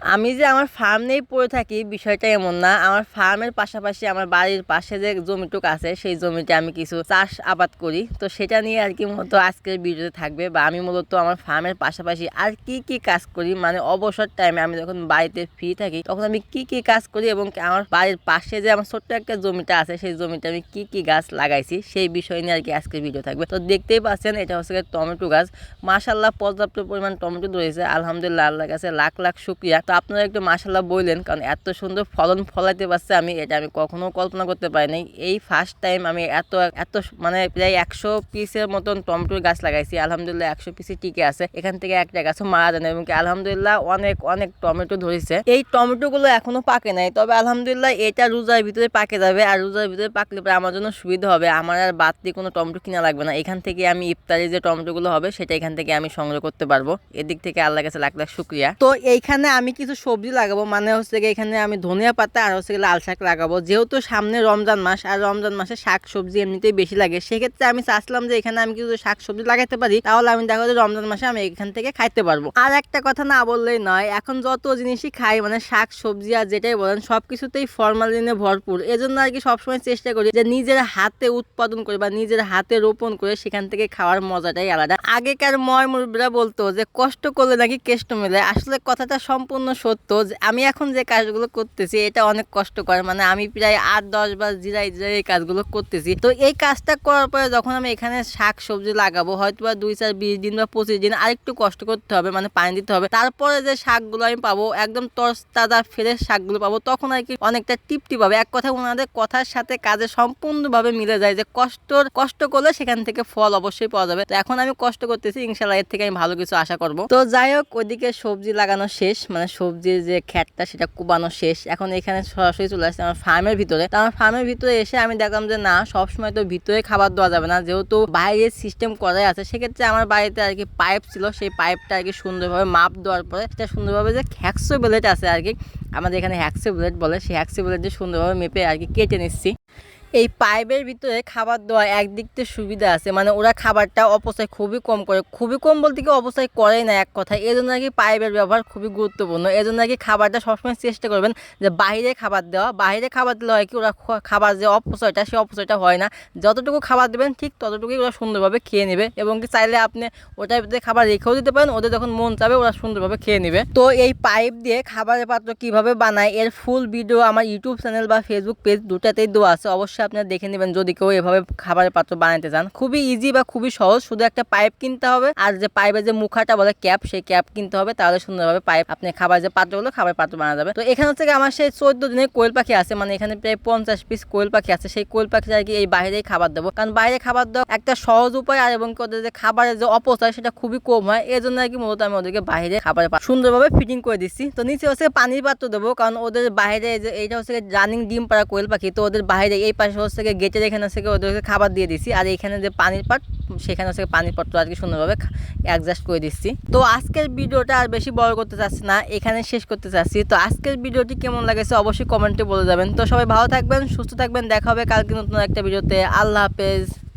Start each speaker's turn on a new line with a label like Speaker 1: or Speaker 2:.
Speaker 1: আমি যে আমার ফার্ম নেই পড়ে থাকি বিষয়টা এমন না। আমার ফার্মের পাশাপাশি আমার বাড়ির পাশে যে জমিটুক আছে সেই জমিতে আমি কিছু চাষ আবাদ করি। তো সেটা নিয়ে আর কি মূলত আজকের ভিডিওতে থাকবে, বা আমি মূলত আমার ফার্মের পাশাপাশি আর কি কি কাজ করি, মানে অবসর টাইমে আমি যখন বাড়িতে ফ্রি থাকি তখন আমি কি কি কাজ করি, এবং আমার বাড়ির পাশে যে আমার ছোট্ট একটা জমিটা আছে সেই জমিতে আমি কি কি গাছ লাগাইছি সেই বিষয় নিয়ে আর কি আজকের ভিডিও থাকবে। তো দেখতেই পাচ্ছেন এটা হচ্ছে টমেটো গাছ। মাশাআল্লাহ পর্যাপ্ত পরিমাণ টমেটো ধরেছে, আলহামদুলিল্লাহ, আল্লাহর কাছে লাখ লাখ শুকরিয়া। তো আপনারা একটু মাশাআল্লাহ বললেন, কারণ এত সুন্দর ফলন ফলাইতে পারছে এটা আমি কখনো কল্পনা করতে পারি নাই। এই ফার্স্ট টাইম আমি এত এত মানে প্রায় 100 পিসের মতন টমেটোর গাছ লাগাইছি। আলহামদুলিল্লাহ 100 পিসই টিকে আছে, এখান থেকে একটা গাছও মারা যায় না, এবং আলহামদুলিল্লাহ অনেক অনেক টমেটো ধরেছে। এই টমেটোগুলো এখনো পাকে নাই, তবে আলহামদুলিল্লাহ এটা রোজার ভিতরে পাকে যাবে, আর রোজার ভিতরে পাকলে পরে আমার জন্য সুবিধা হবে, আমার আর বাড়তি কোনো টমেটো কিনা লাগবে না। এখান থেকে আমি ইফতারি যে টমেটোগুলো হবে সেটা এখান থেকে আমি সংগ্রহ করতে পারবো। এদিক থেকে আল্লাহর কাছে লাখ লাখ শুকরিয়া। তো এইখানে আমি কিছু সবজি লাগাবো, মানে হচ্ছে এখানে আমি ধনিয়া পাতা আর হচ্ছে লাল শাক লাগাবো, যেহেতু সামনে রমজান মাস, আর রমজান মাসে শাক সবজি এমনিতেই বেশি লাগে। সেক্ষেত্রে আমি চাচ্ছিলাম যে এখানে আমি কিছু শাক সবজি লাগাইতে পারি, তাহলে আমি দেখো যে রমজান মাসে আমি এখান থেকে খাইতে পারবো। আর একটা কথা না বললেই নয়, এখন যত জিনিসই খাই মানে শাক সবজি আর যেটাই বলেন সবকিছুতেই ফরমালিনে ভরপুর। এজন্য আর কি সবসময় চেষ্টা করি যে নিজের হাতে উৎপাদন করে বা নিজের হাতে রোপণ করে সেখান থেকে খাওয়ার মজাটাই আলাদা। আগেকার মুরব্বিরা বলতো যে কষ্ট করলে নাকি কেষ্ট মেলে, আসলে কথাটা সম্পূর্ণ সত্য। আমি এখন যে কাজগুলো করতেছি এটা অনেক কষ্ট করে, মানে আমি প্রায় 8-10 বার জিরাই জিরাই এই কাজগুলো করতেছি। তো এই কাজটা করার পরে যখন আমি এখানে শাক সবজি লাগাবো, হয়তো বা 2-4-20 দিন বা 25 দিন আরেকটু কষ্ট করতে হবে, মানে পানি দিতে হবে। তারপরে যে শাকগুলো আমি পাবো একদম তাজা ফ্রেশ শাকগুলো পাবো, তখন আর কি অনেকটা তৃপ্তি পাবে। এক কথা ওনাদের কথার সাথে কাজে সম্পূর্ণভাবে মিলে যায় যে কষ্ট করলে সেখান থেকে ফল অবশ্যই পাওয়া যাবে। তো এখন আমি কষ্ট করতেছি, ইনশাল্লাহ এর থেকে আমি ভালো কিছু আশা করবো। তো যাই হোক, ওইদিকে সবজি লাগানো শেষ, মানে সবজির যে খ্যাটটা সেটা কুবানো শেষ। এখন এখানে সরাসরি চলে আসছে আমার ফার্মের ভিতরে। তো আমার ফার্মের ভিতরে এসে আমি দেখলাম যে না, সবসময় তো ভিতরে খাবার দেওয়া যাবে না, যেহেতু বাইরের সিস্টেম করাই আছে। সেক্ষেত্রে আমার বাড়িতে আর কি পাইপ ছিল, সেই পাইপটা আর কি সুন্দরভাবে মাপ দেওয়ার পরে সেটা সুন্দরভাবে যে হ্যাক্সো ব্লেড আছে আর কি, আমাদের এখানে হ্যাক্সো ব্লেড বলে, সেই হ্যাক্সো ব্লেড দিয়ে সুন্দরভাবে মেপে আর কি কেটে নিচ্ছি। এই পাইপের ভিতরে খাবার দেওয়া একদিক থেকে সুবিধা আছে, মানে ওরা খাবারটা অপচয় খুবই কম করে, খুবই কম বলতে কি অপচয় করেই না এক কথায়। এই জন্য আর কি পাইপের ব্যবহার খুবই গুরুত্বপূর্ণ। এই জন্য আর কি খাবারটা সবসময় চেষ্টা করবেন যে বাইরে খাবার দেওয়া। বাইরে খাবার দিলে হয় কি ওরা খাবার যে অপচয়টা সেই অপচয়টা হয় না, যতটুকু খাবার দেবেন ঠিক ততটুকুই ওরা সুন্দরভাবে খেয়ে নেবে, এবং কি চাইলে আপনি ওটার ভিতরে খাবার রেখেও দিতে পারেন, ওদের যখন মন চাবে ওরা সুন্দরভাবে খেয়ে নেবে। তো এই পাইপ দিয়ে খাবারের পাত্র কিভাবে বানায় এর ফুল ভিডিও আমার ইউটিউব চ্যানেল বা ফেসবুক পেজ দুটাতেই দেওয়া আছে, অবশ্যই আপনারা দেখে নেবেন যদি কেউ এভাবে খাবারের পাত্র বানাতে চান। খুবই ইজি বা খুবই সহজ, শুধু একটা পাইপ কিনতে হবে, আর যে পাইপের যে মুখাটা বলে ক্যাপ, সেই ক্যাপ কিনতে হবে, তাহলে সুন্দরভাবে পাইপ আপনি খাবার যে পাত্রগুলো খাবার পাত্র বানা যাবে। তো এখানে হচ্ছে আমার সেই 14 দিনের কোয়েল পাখি আছে, মানে এখানে প্রায় 50 পিস কোয়েল পাখি আছে। সেই কোয়েল পাখি আর কি এই বাইরেই খাবার দেবো, কারণ বাইরে খাবার দেওয়া একটা সহজ উপায়, আর এবং ওদের যে খাবারের যে অপচয় সেটা খুবই কম হয়। এই জন্য আর কি মূলত আমি ওদেরকে বাইরে খাবারের সুন্দরভাবে ফিটিং করে দিচ্ছি। তো নিচে হচ্ছে পানির পাত্র দেবো, কারণ ওদের বাইরে যে এইটা হচ্ছে রানিং ডিম পাড়া কোয়েল পাখি, তো ওদের বাইরে এই পাশে হচ্ছে গেটের এখানে হচ্ছে ওদেরকে খাবার দিয়ে দিচ্ছি, আর এখানে যে পানির পাট সেখানে হচ্ছে পানির পাত্র আর কি সুন্দরভাবে অ্যাডজাস্ট করে দিচ্ছি। তো আজকের ভিডিওটা আর বেশি বড় করতে চাচ্ছি না, এখানে শেষ করতে চাচ্ছি। তো আজকের ভিডিওটি কেমন লাগেছে অবশ্যই কমেন্টে বলে যাবেন। তো সবাই ভালো থাকবেন, সুস্থ থাকবেন, দেখা হবে কালকে নতুন একটা ভিডিওতে। আল্লাহ হাফেজ।